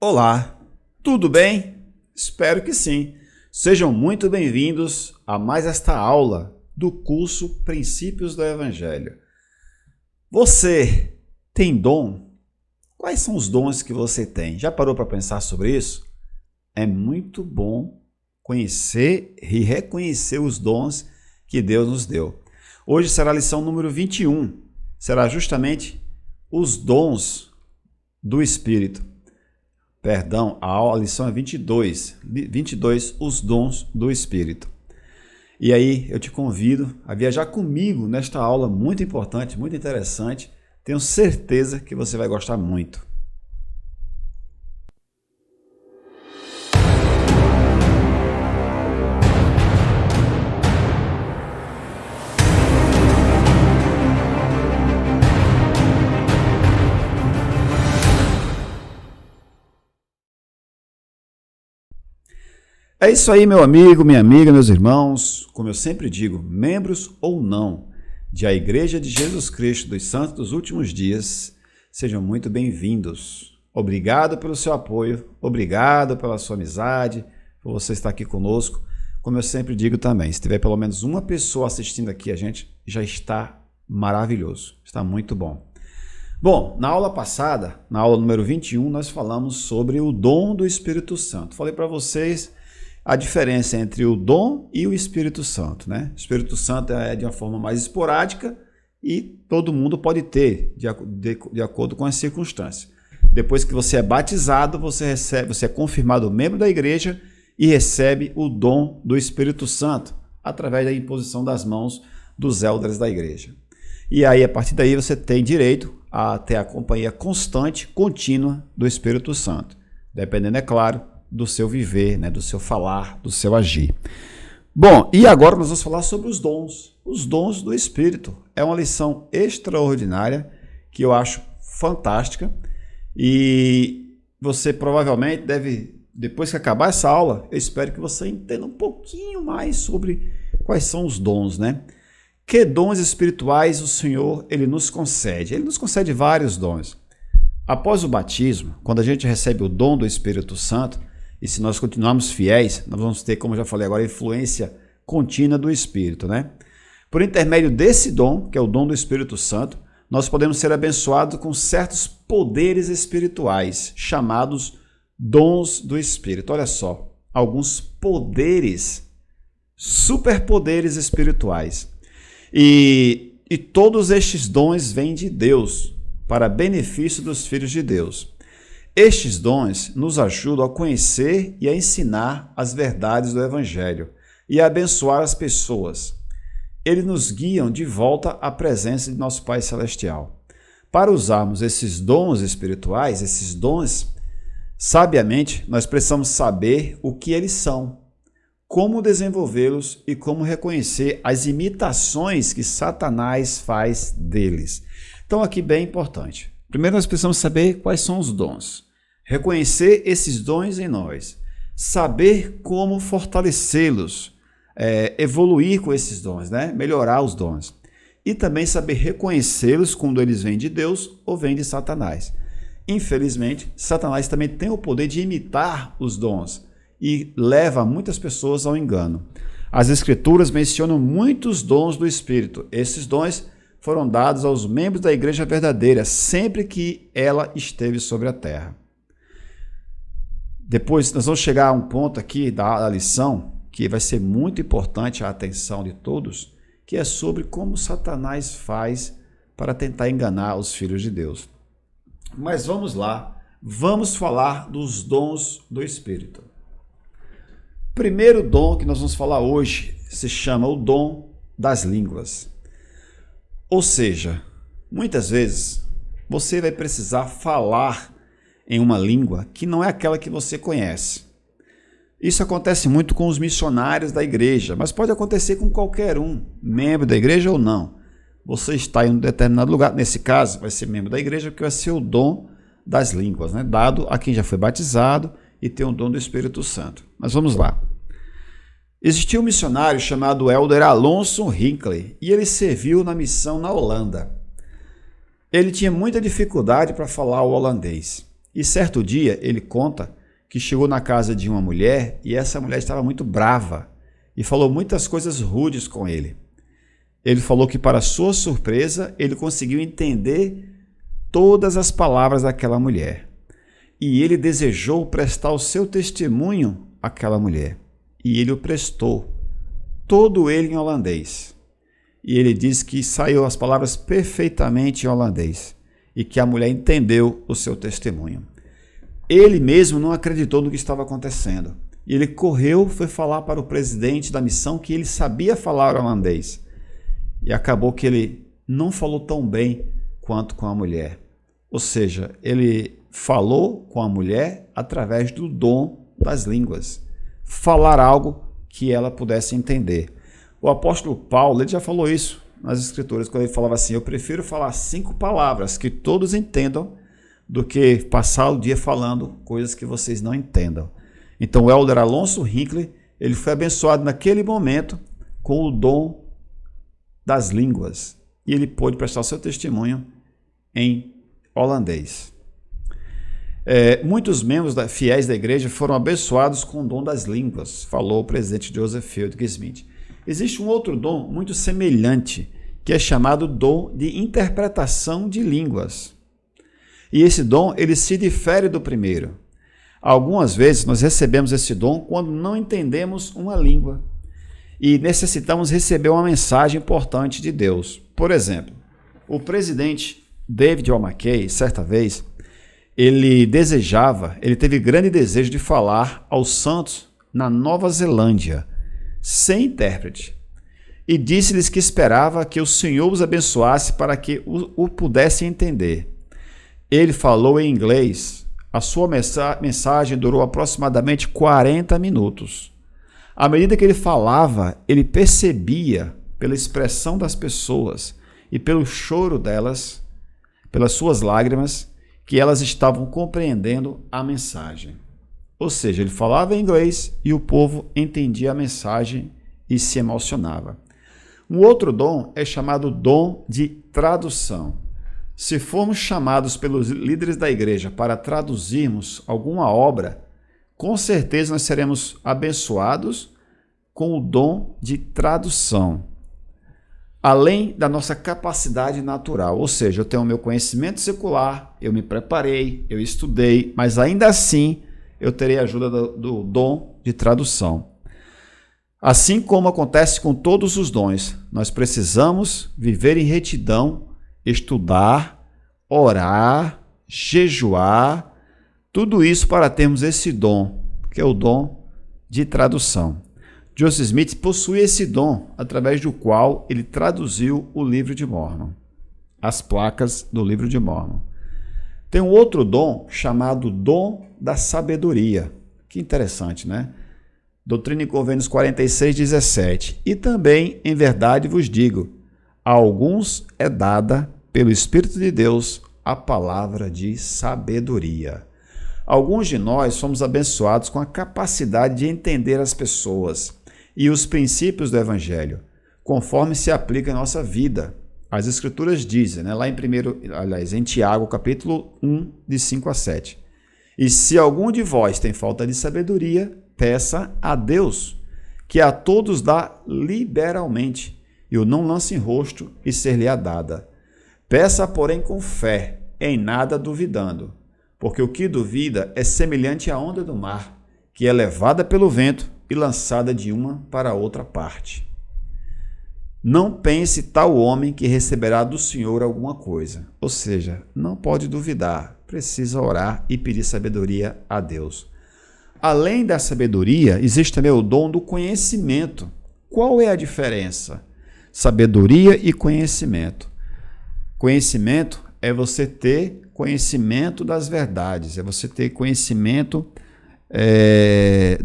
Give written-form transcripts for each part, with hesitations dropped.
Olá, tudo bem? Espero que sim. Sejam muito bem-vindos a mais esta aula do curso Princípios do Evangelho. Você tem dom? Quais são os dons que você tem? Já parou para pensar sobre isso? É muito bom conhecer e reconhecer os dons que Deus nos deu. Hoje será a lição número 21. Será justamente os dons do Espírito. Perdão, a lição é 22. 22, os dons do Espírito. E aí eu te convido a viajar comigo nesta aula muito importante, muito interessante. Tenho certeza que você vai gostar muito. É isso aí, meu amigo, minha amiga, meus irmãos, como eu sempre digo, membros ou não de a Igreja de Jesus Cristo dos Santos dos Últimos Dias, sejam muito bem-vindos. Obrigado pelo seu apoio, obrigado pela sua amizade, por você estar aqui conosco. Como eu sempre digo também, se tiver pelo menos uma pessoa assistindo aqui a gente, já está maravilhoso, está muito bom. Bom, na aula passada, na aula número 21, nós falamos sobre o dom do Espírito Santo. Falei para vocês a diferença entre o dom e o Espírito Santo, né? O Espírito Santo é de uma forma mais esporádica e todo mundo pode ter, de acordo com as circunstâncias. Depois que você é batizado, você é confirmado membro da igreja e recebe o dom do Espírito Santo através da imposição das mãos dos elders da igreja. E aí, a partir daí, você tem direito a ter a companhia constante, contínua do Espírito Santo, dependendo, é claro, do seu viver, né, do seu falar, do seu agir. Bom, e agora nós vamos falar sobre os dons do Espírito. É uma lição extraordinária que eu acho fantástica e você provavelmente deve, depois que acabar essa aula, eu espero que você entenda um pouquinho mais sobre quais são os dons, né? Que dons espirituais o Senhor ele nos concede? Ele nos concede vários dons. Após o batismo, quando a gente recebe o dom do Espírito Santo, e se nós continuarmos fiéis, nós vamos ter, como eu já falei agora, a influência contínua do Espírito, né? Por intermédio desse dom, que é o dom do Espírito Santo, nós podemos ser abençoados com certos poderes espirituais, chamados dons do Espírito. Olha só, alguns poderes, superpoderes espirituais. E todos estes dons vêm de Deus, para benefício dos filhos de Deus. Estes dons nos ajudam a conhecer e a ensinar as verdades do Evangelho e a abençoar as pessoas. Eles nos guiam de volta à presença de nosso Pai Celestial. Para usarmos esses dons espirituais, esses dons, sabiamente, nós precisamos saber o que eles são, como desenvolvê-los e como reconhecer as imitações que Satanás faz deles. Então, aqui bem importante. Primeiro, nós precisamos saber quais são os dons. Reconhecer esses dons em nós. Saber como fortalecê-los. Evoluir com esses dons, né? Melhorar os dons. E também saber reconhecê-los quando eles vêm de Deus ou vêm de Satanás. Infelizmente, Satanás também tem o poder de imitar os dons e leva muitas pessoas ao engano. As Escrituras mencionam muitos dons do Espírito. Esses dons foram dados aos membros da igreja verdadeira, sempre que ela esteve sobre a terra. Depois, nós vamos chegar a um ponto aqui da lição, que vai ser muito importante a atenção de todos, que é sobre como Satanás faz para tentar enganar os filhos de Deus. Mas vamos lá, vamos falar dos dons do Espírito. Primeiro dom que nós vamos falar hoje se chama o dom das línguas. Ou seja, muitas vezes você vai precisar falar em uma língua que não é aquela que você conhece. Isso acontece muito com os missionários da igreja, mas pode acontecer com qualquer um, membro da igreja ou não. Você está em um determinado lugar, nesse caso vai ser membro da igreja, porque vai ser o dom das línguas, né? Dado a quem já foi batizado e tem o dom do Espírito Santo. Mas vamos lá. Existia um missionário chamado Elder Alonso Hinckley e ele serviu na missão na Holanda. Ele tinha muita dificuldade para falar o holandês. E certo dia ele conta que chegou na casa de uma mulher e essa mulher estava muito brava e falou muitas coisas rudes com ele. Ele falou que, para sua surpresa, ele conseguiu entender todas as palavras daquela mulher. E ele desejou prestar o seu testemunho àquela mulher. E ele o prestou, todo ele em holandês. E ele diz que saiu as palavras perfeitamente em holandês e que a mulher entendeu o seu testemunho. Ele mesmo não acreditou no que estava acontecendo. E ele correu, foi falar para o presidente da missão que ele sabia falar holandês. E acabou que ele não falou tão bem quanto com a mulher. Ou seja, ele falou com a mulher através do dom das línguas. Falar algo que ela pudesse entender. O apóstolo Paulo, ele já falou isso nas Escrituras, quando ele falava assim: eu prefiro falar 5 palavras que todos entendam do que passar o dia falando coisas que vocês não entendam. Então o Elder Alonso Hinckley, ele foi abençoado naquele momento com o dom das línguas. E ele pôde prestar o seu testemunho em holandês. Muitos membros fiéis da igreja foram abençoados com o dom das línguas, falou o presidente Joseph Fielding Smith. Existe um outro dom muito semelhante, que é chamado dom de interpretação de línguas. E esse dom, ele se difere do primeiro. Algumas vezes nós recebemos esse dom quando não entendemos uma língua e necessitamos receber uma mensagem importante de Deus. Por exemplo, o presidente David O. McKay, certa vez, ele teve grande desejo de falar aos santos na Nova Zelândia, sem intérprete, e disse-lhes que esperava que o Senhor os abençoasse para que o pudessem entender. Ele falou em inglês. A sua mensagem durou aproximadamente 40 minutos. À medida que ele falava, ele percebia, pela expressão das pessoas e pelo choro delas, pelas suas lágrimas, que elas estavam compreendendo a mensagem. Ou seja, ele falava em inglês e o povo entendia a mensagem e se emocionava. Um outro dom é chamado dom de tradução. Se formos chamados pelos líderes da igreja para traduzirmos alguma obra, com certeza nós seremos abençoados com o dom de tradução, além da nossa capacidade natural. Ou seja, eu tenho o meu conhecimento secular, eu me preparei, eu estudei, mas ainda assim eu terei a ajuda do dom de tradução. Assim como acontece com todos os dons, nós precisamos viver em retidão, estudar, orar, jejuar, tudo isso para termos esse dom, que é o dom de tradução. Joseph Smith possui esse dom, através do qual ele traduziu o livro de Mórmon, as placas do livro de Mórmon. Tem um outro dom chamado dom da sabedoria. Que interessante, né? Doutrina e Convênios 46:17. E também, em verdade vos digo, a alguns é dada pelo Espírito de Deus a palavra de sabedoria. Alguns de nós somos abençoados com a capacidade de entender as pessoas e os princípios do Evangelho, conforme se aplica em nossa vida. As Escrituras dizem, né, lá em Tiago, capítulo 1, de 5 a 7. E se algum de vós tem falta de sabedoria, peça a Deus, que a todos dá liberalmente, e o não lance em rosto e ser-lhe-á dada. Peça, porém, com fé, em nada duvidando, porque o que duvida é semelhante à onda do mar, que é levada pelo vento e lançada de uma para outra parte. Não pense tal homem que receberá do Senhor alguma coisa. Ou seja, não pode duvidar, precisa orar e pedir sabedoria a Deus. Além da sabedoria, existe também o dom do conhecimento. Qual é a diferença? Sabedoria e conhecimento. Conhecimento é você ter conhecimento das verdades, é você ter conhecimento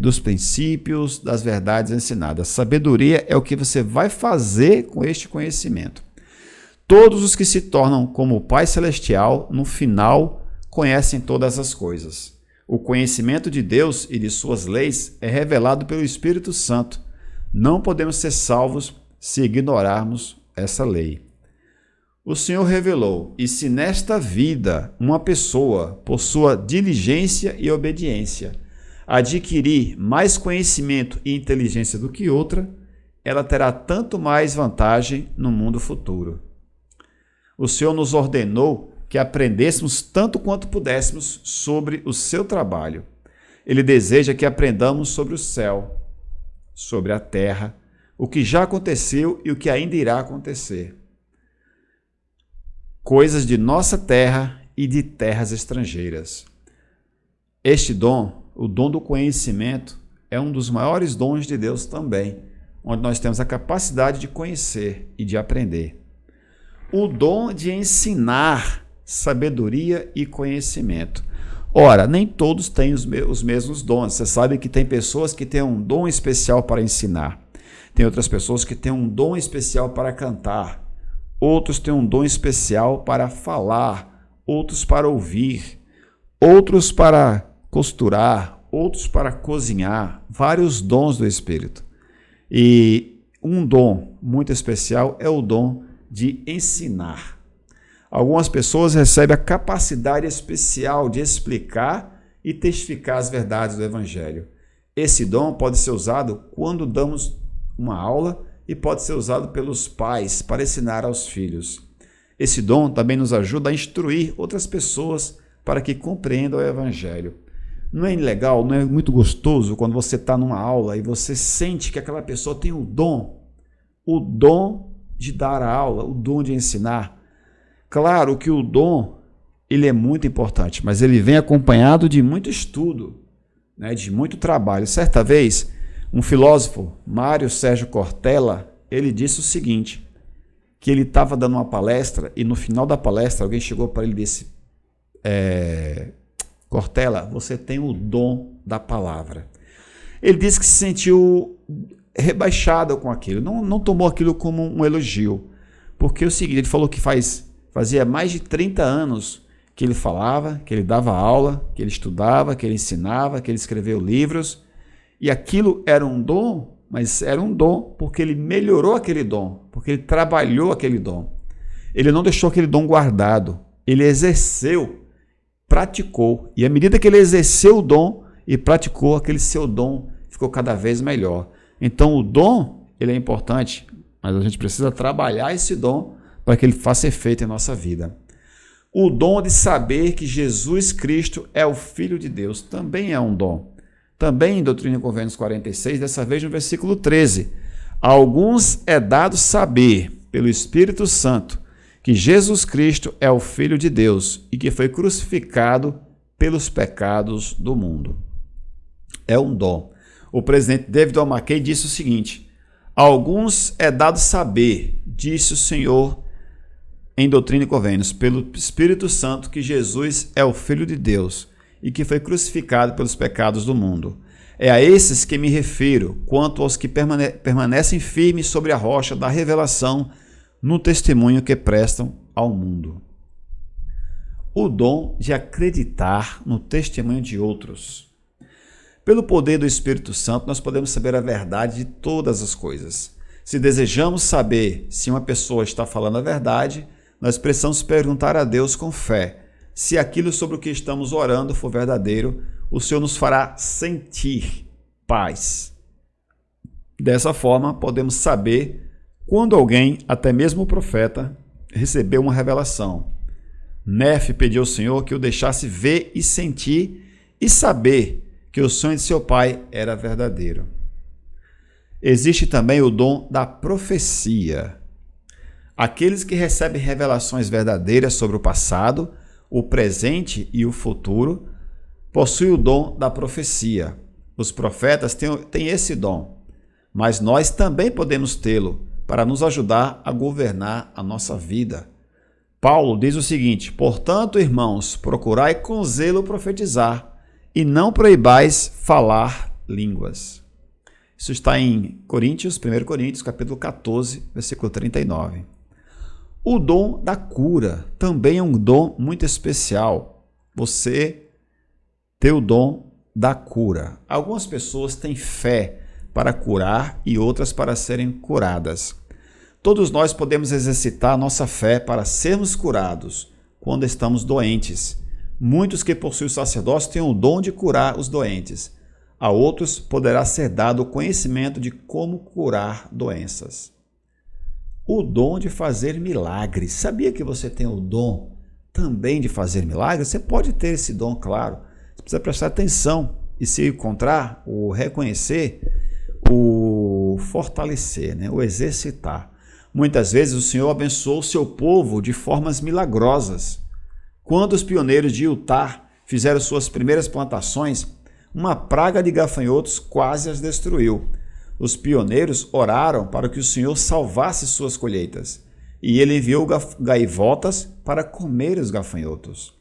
dos princípios, das verdades ensinadas. Sabedoria é o que você vai fazer com este conhecimento. Todos os que se tornam como o Pai Celestial, no final, conhecem todas as coisas. O conhecimento de Deus e de suas leis é revelado pelo Espírito Santo. Não podemos ser salvos se ignorarmos essa lei. O Senhor revelou, e se nesta vida uma pessoa, por sua diligência e obediência, adquirir mais conhecimento e inteligência do que outra, ela terá tanto mais vantagem no mundo futuro. O Senhor nos ordenou que aprendêssemos tanto quanto pudéssemos sobre o seu trabalho. Ele deseja que aprendamos sobre o céu, sobre a terra, o que já aconteceu e o que ainda irá acontecer. Coisas de nossa terra e de terras estrangeiras. Este dom, o dom do conhecimento, é um dos maiores dons de Deus também, onde nós temos a capacidade de conhecer e de aprender. O dom de ensinar sabedoria e conhecimento. Ora, nem todos têm os mesmos dons. Você sabe que tem pessoas que têm um dom especial para ensinar. Tem outras pessoas que têm um dom especial para cantar. Outros têm um dom especial para falar, outros para ouvir, outros para costurar, outros para cozinhar, vários dons do Espírito. E um dom muito especial é o dom de ensinar. Algumas pessoas recebem a capacidade especial de explicar e testificar as verdades do Evangelho. Esse dom pode ser usado quando damos uma aula e pode ser usado pelos pais para ensinar aos filhos. Esse dom também nos ajuda a instruir outras pessoas para que compreendam o Evangelho. Não é legal, não é muito gostoso quando você está numa aula e você sente que aquela pessoa tem o dom de dar a aula, o dom de ensinar. Claro que o dom ele é muito importante, mas ele vem acompanhado de muito estudo, né, de muito trabalho. Certa vez, um filósofo, Mário Sérgio Cortella, ele disse o seguinte, que ele estava dando uma palestra e no final da palestra alguém chegou para ele e disse, Cortella, você tem o dom da palavra. Ele disse que se sentiu rebaixado com aquilo, não tomou aquilo como um elogio, porque é o seguinte, ele falou que fazia mais de 30 anos que ele falava, que ele dava aula, que ele estudava, que ele ensinava, que ele escreveu livros, e aquilo era um dom, mas era um dom porque ele melhorou aquele dom, porque ele trabalhou aquele dom. Ele não deixou aquele dom guardado, ele exerceu, praticou, e à medida que ele exerceu o dom e praticou, aquele seu dom ficou cada vez melhor. Então o dom, ele é importante, mas a gente precisa trabalhar esse dom para que ele faça efeito em nossa vida. O dom de saber que Jesus Cristo é o Filho de Deus também é um dom. Também em Doutrina e Convênios 46, dessa vez no versículo 13. A alguns é dado saber, pelo Espírito Santo, que Jesus Cristo é o Filho de Deus e que foi crucificado pelos pecados do mundo. É um dom. O presidente David O. McKay disse o seguinte, a alguns é dado saber, disse o Senhor em Doutrina e Convênios, pelo Espírito Santo, que Jesus é o Filho de Deus e que foi crucificado pelos pecados do mundo. É a esses que me refiro, quanto aos que permanecem firmes sobre a rocha da revelação no testemunho que prestam ao mundo. O dom de acreditar no testemunho de outros. Pelo poder do Espírito Santo, nós podemos saber a verdade de todas as coisas. Se desejamos saber se uma pessoa está falando a verdade, nós precisamos perguntar a Deus com fé. Se aquilo sobre o que estamos orando for verdadeiro, o Senhor nos fará sentir paz. Dessa forma, podemos saber quando alguém, até mesmo o profeta, recebeu uma revelação. Nefe pediu ao Senhor que o deixasse ver e sentir e saber que o sonho de seu pai era verdadeiro. Existe também o dom da profecia. Aqueles que recebem revelações verdadeiras sobre o passado, o presente e o futuro, possuem o dom da profecia. Os profetas têm esse dom, mas nós também podemos tê-lo para nos ajudar a governar a nossa vida. Paulo diz o seguinte, portanto, irmãos, procurai com zelo profetizar e não proibais falar línguas. Isso está em 1 Coríntios, capítulo 14, versículo 39. O dom da cura também é um dom muito especial. Você tem o dom da cura. Algumas pessoas têm fé para curar e outras para serem curadas. Todos nós podemos exercitar nossa fé para sermos curados quando estamos doentes. Muitos que possuem o sacerdócio têm o dom de curar os doentes. A outros poderá ser dado o conhecimento de como curar doenças. O dom de fazer milagres. Sabia que você tem o dom também de fazer milagres? Você pode ter esse dom, claro. Você precisa prestar atenção e, se encontrar, o reconhecer, o fortalecer, né? O exercitar. Muitas vezes o Senhor abençoou o seu povo de formas milagrosas. Quando os pioneiros de Utah fizeram suas primeiras plantações, uma praga de gafanhotos quase as destruiu. Os pioneiros oraram para que o Senhor salvasse suas colheitas, e ele enviou gaivotas para comer os gafanhotos.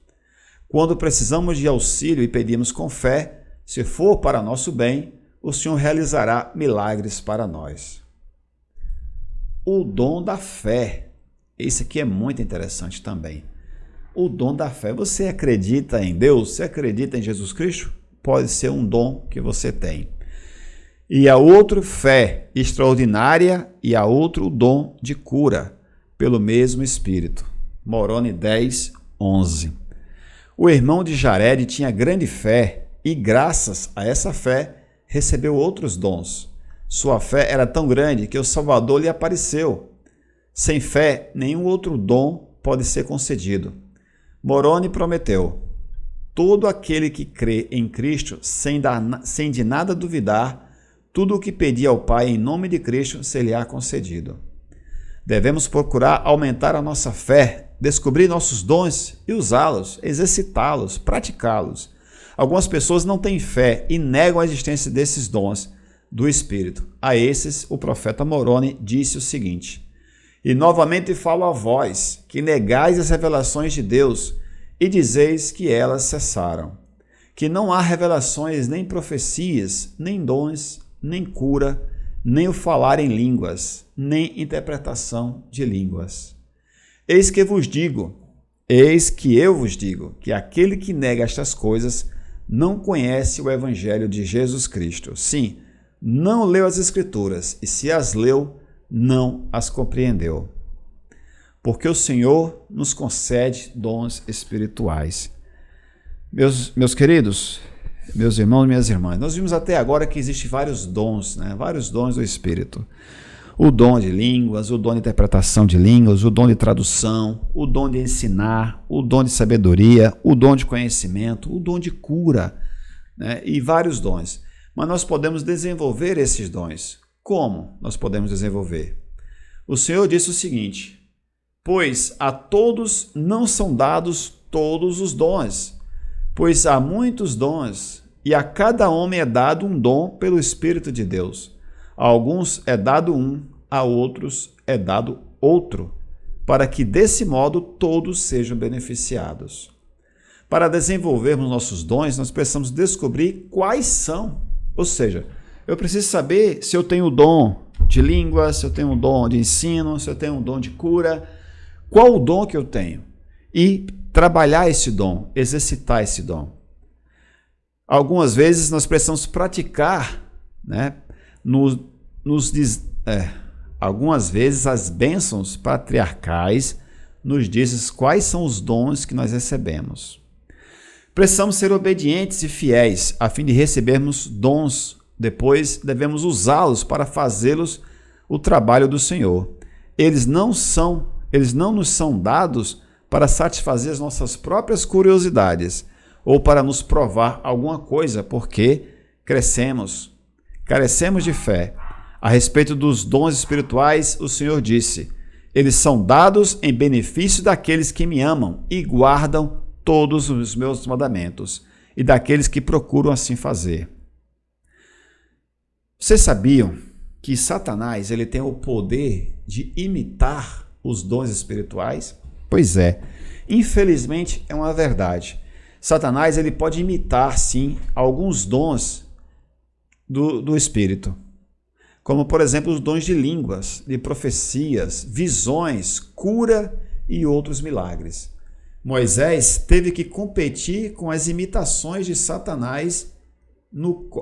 Quando precisamos de auxílio e pedimos com fé, se for para nosso bem, o Senhor realizará milagres para nós. O dom da fé. Esse aqui é muito interessante também. O dom da fé. Você acredita em Deus? Você acredita em Jesus Cristo? Pode ser um dom que você tem. E a outro, fé extraordinária, e a outro, o dom de cura, pelo mesmo Espírito. Moroni 10, 11. O irmão de Jared tinha grande fé e, graças a essa fé, recebeu outros dons. Sua fé era tão grande que o Salvador lhe apareceu. Sem fé, nenhum outro dom pode ser concedido. Moroni prometeu: todo aquele que crê em Cristo, sem de nada duvidar, tudo o que pedir ao Pai em nome de Cristo ser-lhe-á concedido. Devemos procurar aumentar a nossa fé, descobrir nossos dons e usá-los, exercitá-los, praticá-los. Algumas pessoas não têm fé e negam a existência desses dons do Espírito. A esses, o profeta Moroni disse o seguinte: e novamente falo a vós, que negais as revelações de Deus, e dizeis que elas cessaram, que não há revelações, nem profecias, nem dons, nem cura, nem o falar em línguas, nem interpretação de línguas. Eis que eu vos digo, que aquele que nega estas coisas não conhece o Evangelho de Jesus Cristo. Sim, não leu as Escrituras, e se as leu, não as compreendeu. Porque o Senhor nos concede dons espirituais. Meus queridos, meus irmãos e minhas irmãs, nós vimos até agora que existem vários dons, né? Vários dons do Espírito. O dom de línguas, o dom de interpretação de línguas, o dom de tradução, o dom de ensinar, o dom de sabedoria, o dom de conhecimento, o dom de cura, né? E vários dons. Mas nós podemos desenvolver esses dons. Como nós podemos desenvolver? O Senhor disse o seguinte: pois a todos não são dados todos os dons, pois há muitos dons, e a cada homem é dado um dom pelo Espírito de Deus. A alguns é dado um, a outros é dado outro, para que desse modo todos sejam beneficiados. Para desenvolvermos nossos dons, nós precisamos descobrir quais são. Ou seja, eu preciso saber se eu tenho o dom de língua, se eu tenho o dom de ensino, se eu tenho o dom de cura, qual o dom que eu tenho? E trabalhar esse dom, exercitar esse dom. Algumas vezes nós precisamos praticar, né? Algumas vezes as bênçãos patriarcais nos dizem quais são os dons que nós recebemos. Precisamos ser obedientes e fiéis a fim de recebermos dons. Depois devemos usá-los para fazê-los o trabalho do Senhor. Eles não nos são dados para satisfazer as nossas próprias curiosidades ou para nos provar alguma coisa, porque carecemos de fé. A respeito dos dons espirituais, o Senhor disse: eles são dados em benefício daqueles que me amam e guardam todos os meus mandamentos, e daqueles que procuram assim fazer. Vocês sabiam que Satanás ele tem o poder de imitar os dons espirituais? Pois é, infelizmente é uma verdade. Satanás ele pode imitar, sim, alguns dons do Espírito, como, por exemplo, os dons de línguas, de profecias, visões, cura e outros milagres. Moisés teve que competir com as imitações de Satanás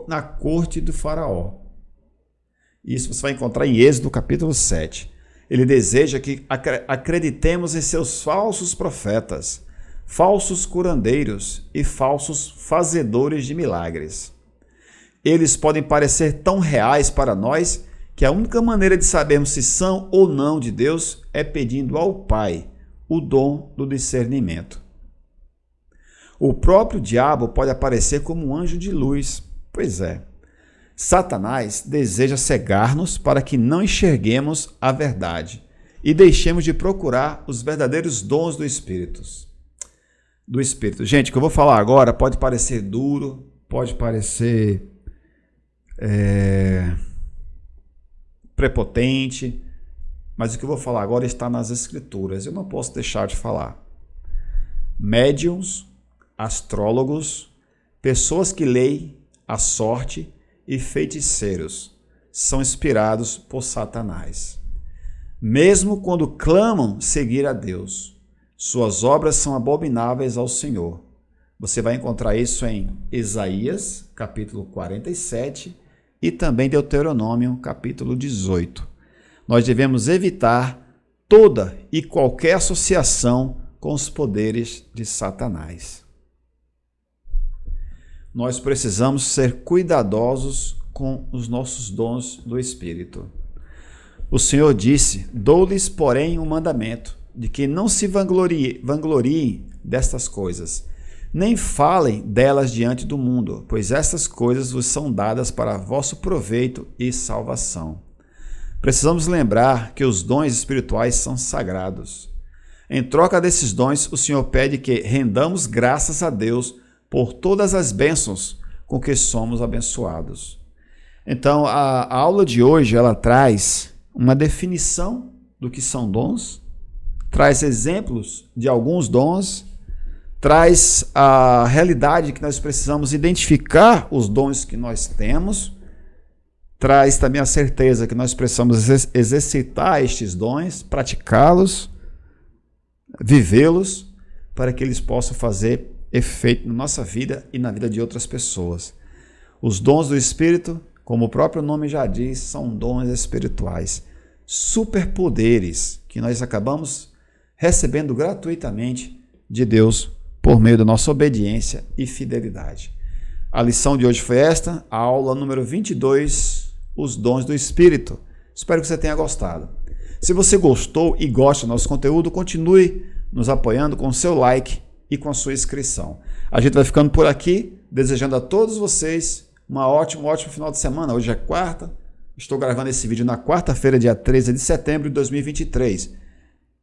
na corte do faraó. Isso você vai encontrar em Êxodo capítulo 7. Ele deseja que acreditemos em seus falsos profetas, falsos curandeiros e falsos fazedores de milagres. Eles podem parecer tão reais para nós que a única maneira de sabermos se são ou não de Deus é pedindo ao Pai o dom do discernimento. O próprio diabo pode aparecer como um anjo de luz. Pois é. Satanás deseja cegar-nos para que não enxerguemos a verdade e deixemos de procurar os verdadeiros dons do Espírito. Gente, o que eu vou falar agora pode parecer duro, pode parecer prepotente, mas o que eu vou falar agora está nas Escrituras. Eu não posso deixar de falar. Médiuns, astrólogos, pessoas que leem a sorte e feiticeiros são inspirados por Satanás. Mesmo quando clamam seguir a Deus, suas obras são abomináveis ao Senhor. Você vai encontrar isso em Isaías, capítulo 47, e também Deuteronômio, capítulo 18. Nós devemos evitar toda e qualquer associação com os poderes de Satanás. Nós precisamos ser cuidadosos com os nossos dons do Espírito. O Senhor disse: dou-lhes, porém, um mandamento, de que não se vangloriem destas coisas, nem falem delas diante do mundo, pois estas coisas vos são dadas para vosso proveito e salvação. Precisamos lembrar que os dons espirituais são sagrados. Em troca desses dons, o Senhor pede que rendamos graças a Deus por todas as bênçãos com que somos abençoados. Então, a aula de hoje, ela traz uma definição do que são dons, traz exemplos de alguns dons, traz a realidade que nós precisamos identificar os dons que nós temos, traz também a certeza que nós precisamos exercitar estes dons, praticá-los, vivê-los, para que eles possam fazer efeito na nossa vida e na vida de outras pessoas. Os dons do Espírito, como o próprio nome já diz, são dons espirituais, superpoderes que nós acabamos recebendo gratuitamente de Deus por meio da nossa obediência e fidelidade. A lição de hoje foi esta, a aula número 22, os dons do Espírito. Espero que você tenha gostado. Se você gostou e gosta do nosso conteúdo, continue nos apoiando com o seu like e com a sua inscrição. A gente vai ficando por aqui, desejando a todos vocês um ótimo final de semana. Hoje é quarta, estou gravando esse vídeo na quarta-feira, dia 13 de setembro de 2023.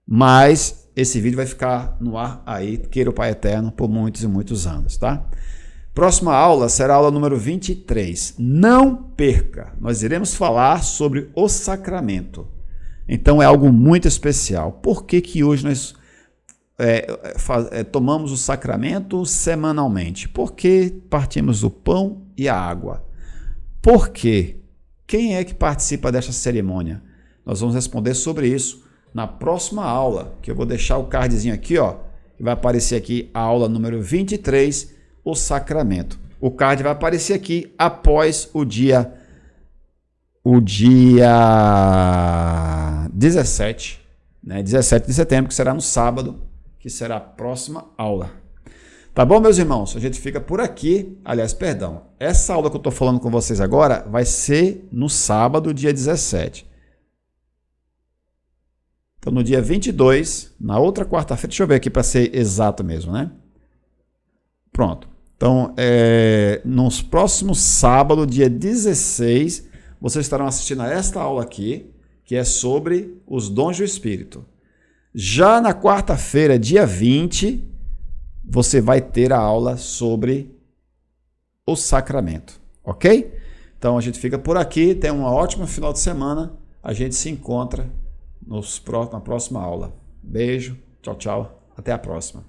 Mas esse vídeo vai ficar no ar aí, queira o Pai Eterno, por muitos e muitos anos, tá? Próxima aula será a aula número 23. Não perca! Nós iremos falar sobre o sacramento. Então é algo muito especial. Por que que hoje nós tomamos o sacramento semanalmente? Porque partimos do pão e a água. Por quê? Quem é que participa desta cerimônia? Nós vamos responder sobre isso na próxima aula, que eu vou deixar o cardzinho aqui, ó, que vai aparecer aqui a aula número 23, o sacramento. O card vai aparecer aqui após o dia 17, né? 17 de setembro, que será no sábado, que será a próxima aula. Tá bom, meus irmãos? A gente fica por aqui. Aliás, perdão, essa aula que eu estou falando com vocês agora vai ser no sábado, dia 17. Então, no dia 22, na outra quarta-feira, deixa eu ver aqui para ser exato mesmo, né? Pronto. Então, nos próximos sábado, dia 16, vocês estarão assistindo a esta aula aqui, que é sobre os dons do Espírito. Já na quarta-feira, dia 20, você vai ter a aula sobre o sacramento, ok? Então, a gente fica por aqui, tem um ótimo final de semana, a gente se encontra na próxima aula. Beijo, tchau, tchau, até a próxima.